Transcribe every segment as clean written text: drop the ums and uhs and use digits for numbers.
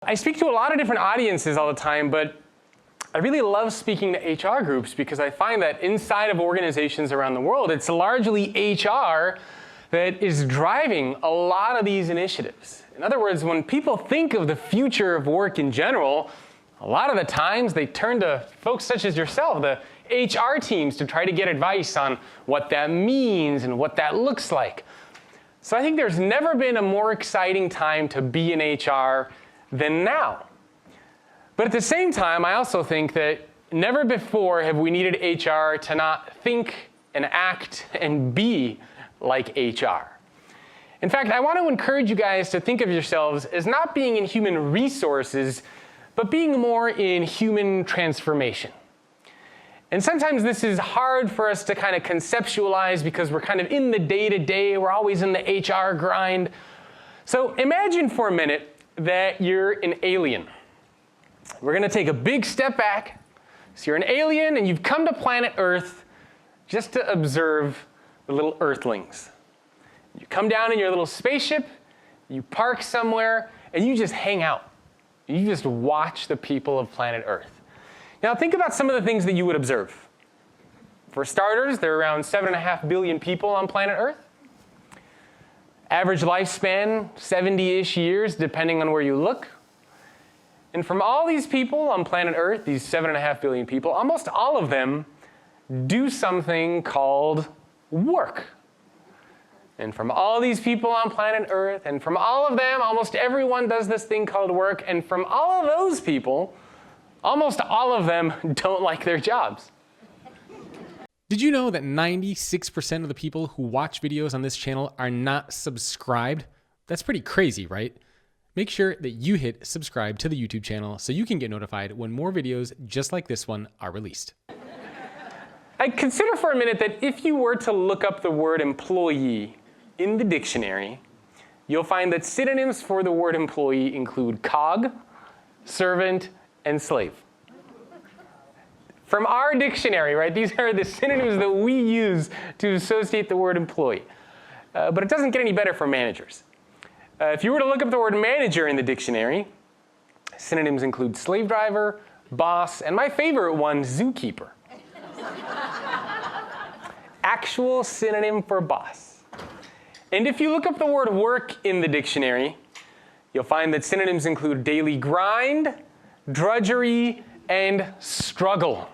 I speak to a lot of different audiences all the time, but I really love speaking to HR groups because I find that inside of organizations around the world, it's largely HR that is driving a lot of these initiatives. In other words, when people think of the future of work in general, a lot of the times they turn to folks such as yourself, the HR teams, to try to get advice on what that means and what that looks like. So I think there's never been a more exciting time to be in HR than now. But at the same time, I also think that never before have we needed HR to not think and act and be like HR. In fact, I want to encourage you guys to think of yourselves as not being in human resources, but being more in human transformation. And sometimes this is hard for us to kind of conceptualize because we're kind of in the day-to-day, we're always in the HR grind. So imagine for a minute that you're an alien. We're going to take a big step back. So you're an alien and you've come to planet Earth just to observe the little Earthlings. You come down in your little spaceship, you park somewhere, and you just hang out. You just watch the people of planet Earth. Now think about some of the things that you would observe. For starters, there are around 7.5 billion people on planet Earth. Average lifespan, 70-ish years, depending on where you look. And from all these people on planet Earth, these 7.5 billion people, almost all of them do something called work. And from all these people on planet Earth, and from all of them, almost everyone does this thing called work. And from all of those people, almost all of them don't like their jobs. Did you know that 96% of the people who watch videos on this channel are not subscribed? That's pretty crazy, right? Make sure that you hit subscribe to the YouTube channel so you can get notified when more videos just like this one are released. I consider for a minute that if you were to look up the word employee in the dictionary, you'll find that synonyms for the word employee include cog, servant, and slave. From our dictionary, right? These are the synonyms that we use to associate the word employee. But it doesn't get any better for managers. If you were to look up the word manager in the dictionary, synonyms include slave driver, boss, and my favorite one, zookeeper. Actual synonym for boss. And if you look up the word work in the dictionary, you'll find that synonyms include daily grind, drudgery, and struggle.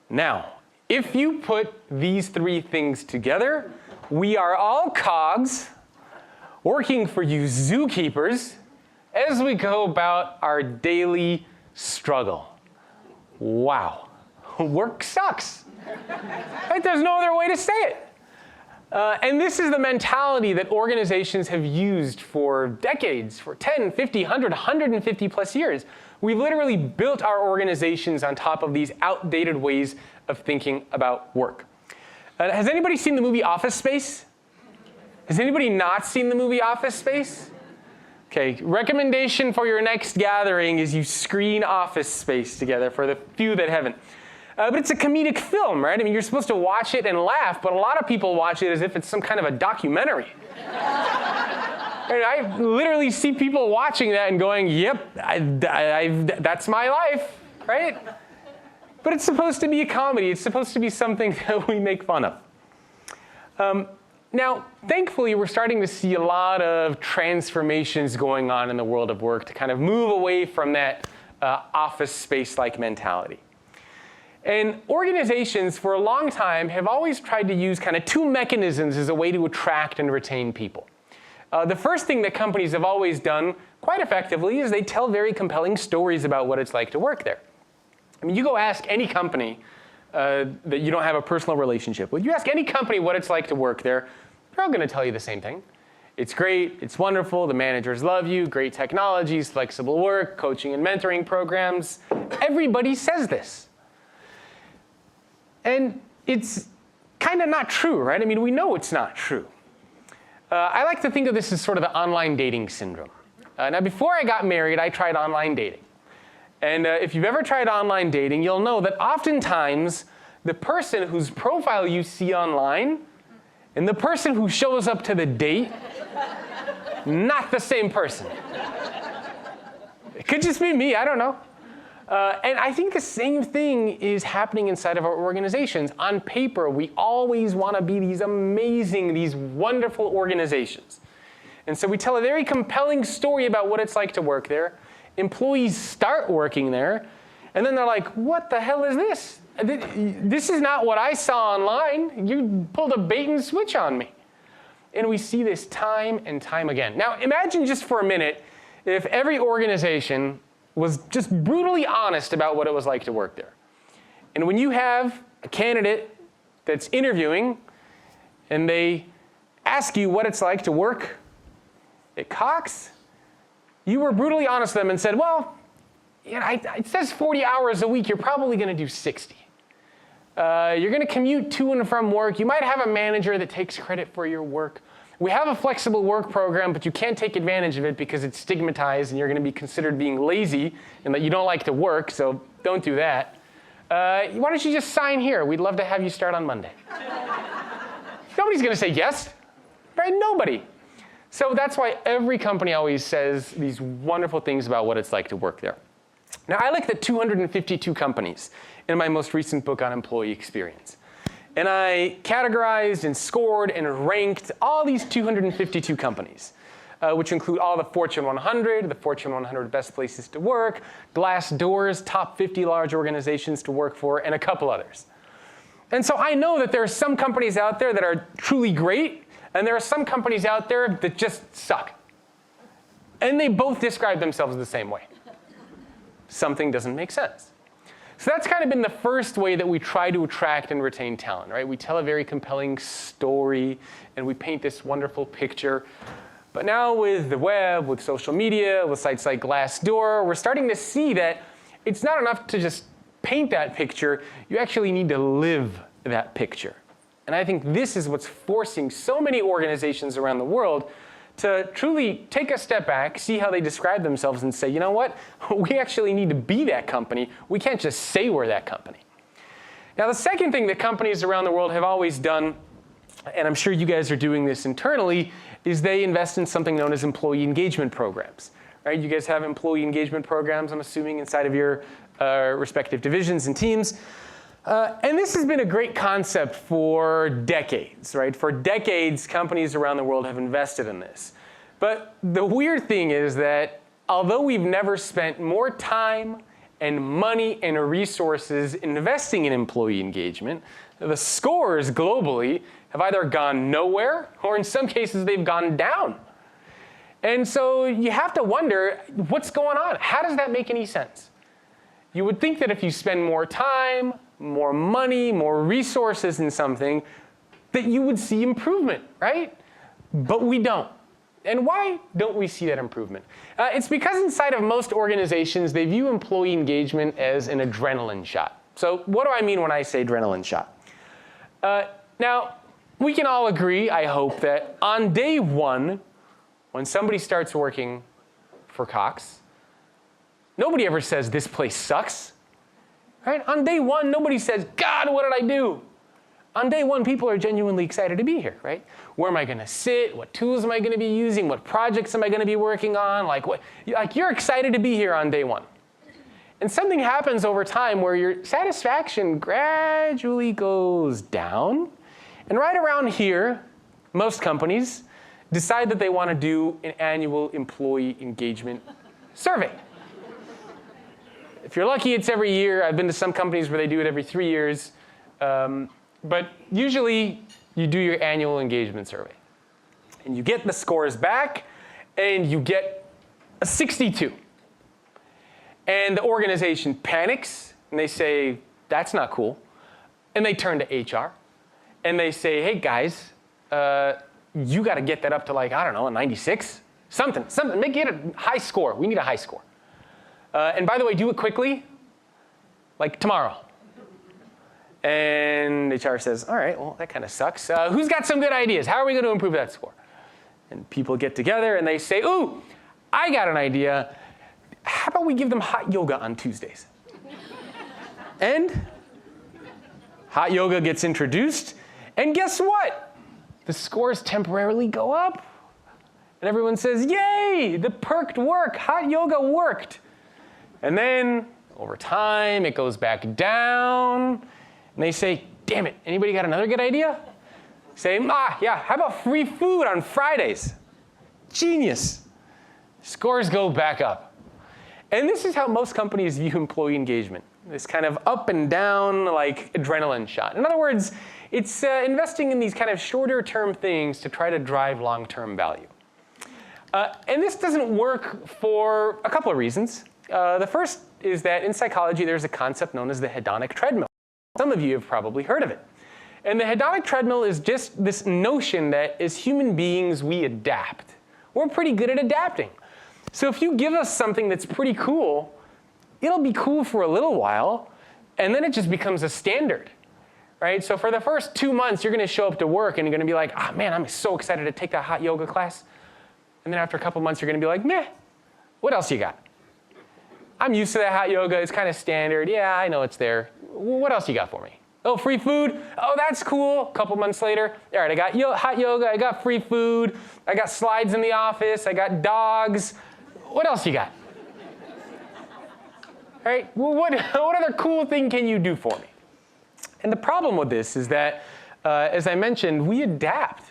Now, if you put these three things together, we are all cogs working for you zookeepers as we go about our daily struggle. Wow, work sucks. Right? There's no other way to say it. And this is the mentality that organizations have used for decades, for 10, 50, 100, 150 plus years. We've literally built our organizations on top of these outdated ways of thinking about work. Has anybody seen the movie Office Space? Has anybody not seen the movie Office Space? Okay, recommendation for your next gathering is you screen Office Space together for the few that haven't. But it's a comedic film, right? I mean, you're supposed to watch it and laugh, but a lot of people watch it as if it's some kind of a documentary. And I literally see people watching that and going, yep, that's my life, right? But it's supposed to be a comedy. It's supposed to be something that we make fun of. Now, thankfully, we're starting to see a lot of transformations going on in the world of work to kind of move away from that office space-like mentality. And organizations, for a long time, have always tried to use kind of two mechanisms as a way to attract and retain people. The first thing that companies have always done quite effectively is they tell very compelling stories about what it's like to work there. I mean, you go ask any company that you don't have a personal relationship with. You ask any company what it's like to work there, they're all going to tell you the same thing. It's great, it's wonderful, the managers love you, great technologies, flexible work, coaching and mentoring programs. Everybody says this. And it's kind of not true, right? I mean, we know it's not true. I like to think of this as sort of the online dating syndrome. Now, before I got married, I tried online dating. And if you've ever tried online dating, you'll know that oftentimes the person whose profile you see online and the person who shows up to the date, not the same person. It could just be me, I don't know. And I think the same thing is happening inside of our organizations. On paper, we always want to be these amazing, these wonderful organizations. And so we tell a very compelling story about what it's like to work there. Employees start working there, and then they're like, what the hell is this? This is not what I saw online. You pulled a bait and switch on me. And we see this time and time again. Now, imagine just for a minute if every organization was just brutally honest about what it was like to work there. And when you have a candidate that's interviewing and they ask you what it's like to work at Cox, you were brutally honest with them and said, well, it says 40 hours a week, you're probably going to do 60. You're going to commute to and from work. You might have a manager that takes credit for your work. We have a flexible work program, but you can't take advantage of it because it's stigmatized and you're going to be considered being lazy and that you don't like to work, so don't do that. Why don't you just sign here? We'd love to have you start on Monday. Nobody's going to say yes, right? Nobody. So that's why every company always says these wonderful things about what it's like to work there. Now, I looked at 252 companies in my most recent book on employee experience. And I categorized and scored and ranked all these 252 companies, which include all the Fortune 100, the Fortune 100 best places to work, Glassdoor's top 50 large organizations to work for, and a couple others. And so I know that there are some companies out there that are truly great, and there are some companies out there that just suck. And they both describe themselves the same way. Something doesn't make sense. So that's kind of been the first way that we try to attract and retain talent, right? We tell a very compelling story, and we paint this wonderful picture. But now with the web, with social media, with sites like Glassdoor, we're starting to see that it's not enough to just paint that picture. You actually need to live that picture. And I think this is what's forcing so many organizations around the world to truly take a step back, see how they describe themselves, and say, you know what? We actually need to be that company. We can't just say we're that company. Now, the second thing that companies around the world have always done, and I'm sure you guys are doing this internally, is they invest in something known as employee engagement programs. Right? You guys have employee engagement programs, I'm assuming, inside of your respective divisions and teams. And this has been a great concept for decades, right? For decades, companies around the world have invested in this. But the weird thing is that although we've never spent more time and money and resources investing in employee engagement, the scores globally have either gone nowhere or in some cases they've gone down. And so you have to wonder, what's going on? How does that make any sense? You would think that if you spend more time, more money, more resources in something, that you would see improvement, right? But we don't. And why don't we see that improvement? It's because inside of most organizations, they view employee engagement as an adrenaline shot. So what do I mean when I say adrenaline shot? Now, we can all agree, I hope, that on day one, when somebody starts working for Cox, nobody ever says, this place sucks. Right? On day one, nobody says, God, what did I do? On day one, people are genuinely excited to be here, right? Where am I going to sit? What tools am I going to be using? What projects am I going to be working on? Like you're excited to be here on day one. And something happens over time where your satisfaction gradually goes down. And right around here, most companies decide that they want to do an annual employee engagement survey. If you're lucky, it's every year. I've been to some companies where they do it every 3 years. But usually, you do your annual engagement survey. And you get the scores back, and you get a 62. And the organization panics, and they say, that's not cool. And they turn to HR, and they say, hey, guys, you got to get that up to, like, I don't know, a 96? Something. Make it a high score. We need a high score. And by the way, do it quickly, like tomorrow. And HR says, all right, well, that kind of sucks. Who's got some good ideas? How are we going to improve that score? And people get together and they say, ooh, I got an idea. How about we give them hot yoga on Tuesdays? And hot yoga gets introduced. And guess what? The scores temporarily go up. And everyone says, yay, the perked work. Hot yoga worked. And then over time, it goes back down. And they say, damn it, anybody got another good idea? Say, yeah, how about free food on Fridays? Genius. Scores go back up. And this is how most companies view employee engagement. This kind of up and down, like adrenaline shot. In other words, it's investing in these kind of shorter term things to try to drive long-term value. And this doesn't work for a couple of reasons. The first is that in psychology, there's a concept known as the hedonic treadmill. Some of you have probably heard of it. And the hedonic treadmill is just this notion that as human beings, we adapt. We're pretty good at adapting. So if you give us something that's pretty cool, it'll be cool for a little while, and then it just becomes a standard. Right? So for the first 2 months, you're going to show up to work, and you're going to be like, man, I'm so excited to take that hot yoga class. And then after a couple months, you're going to be like, meh, what else you got? I'm used to that hot yoga. It's kind of standard. Yeah, I know it's there. What else you got for me? Oh, free food? Oh, that's cool. A couple months later, all right, I got hot yoga. I got free food. I got slides in the office. I got dogs. What else you got? All right, well, what other cool thing can you do for me? And the problem with this is that, as I mentioned, we adapt.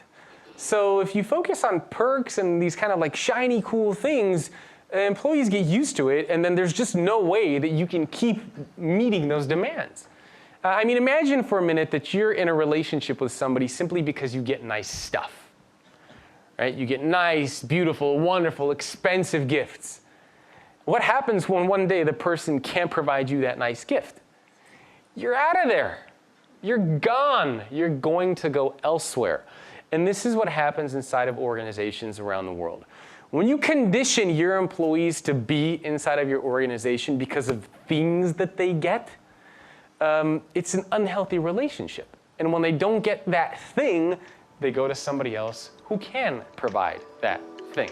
So if you focus on perks and these kind of like shiny, cool things, employees get used to it, and then there's just no way that you can keep meeting those demands. I mean, imagine for a minute that you're in a relationship with somebody simply because you get nice stuff. Right? You get nice, beautiful, wonderful, expensive gifts. What happens when one day the person can't provide you that nice gift? You're out of there. You're gone. You're going to go elsewhere. And this is what happens inside of organizations around the world. When you condition your employees to be inside of your organization because of things that they get, it's an unhealthy relationship. And when they don't get that thing, they go to somebody else who can provide that thing.